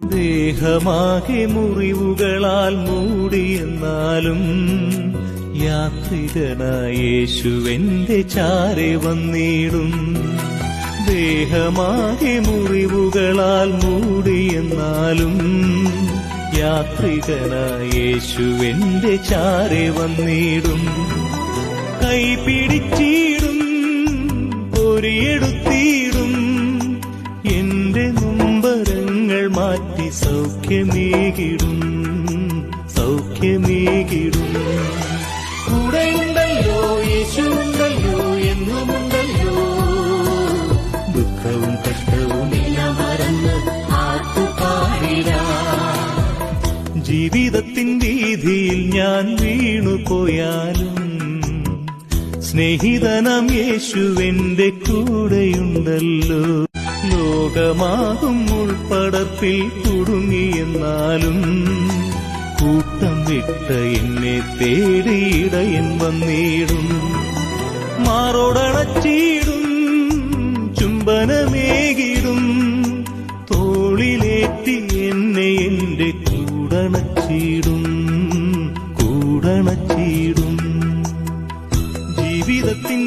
ദേഹമാകെ മുറിവുകളാൽ മൂടിയെന്നാലും യാത്രികനായ യേശുവെന്റെ ചാരെ വന്നിടും. ദേഹമാകെ മുറിവുകളാൽ മൂടിയെന്നാലും യാത്രികനായ യേശുവെന്റെ ചാരെ വന്നിടും. കൈപിടിച്ചിടും, പൊരിയെടുത്തിടും, എന്റെ നൊമ്പരങ്ങൾ മാറ്റി സൗഖ്യമേകിടും, സൗഖ്യമേകിടും. കൂടെയുണ്ടല്ലോ, യേശുണ്ടല്ലോ, എന്നുമുണ്ടല്ലോ. ദുഃഖവും കഷ്ടവും എല്ലാം മറന്ന് ആർത്തുപാടിടാം. ജീവിതത്തിൻ വീതിയിൽ ഞാൻ വീണുപോയാലും സ്നേഹിതനാം യേശുവെന്റെ കൂടെയുണ്ടല്ലോ. ലോകമാകും ഉൾപ്പടർപ്പിൽ കുടുങ്ങിയെന്നാലും കൂട്ടം വിട്ട എന്നെ തേടിയിടയൻ വന്നിടും. മാറോടണച്ചിടും, ചുംബനമേകിടും, തോളിലേറ്റി എന്നെ എന്റെ കൂടണച്ചിടും, കൂടണച്ചിടും. ജീവിതത്തിൻ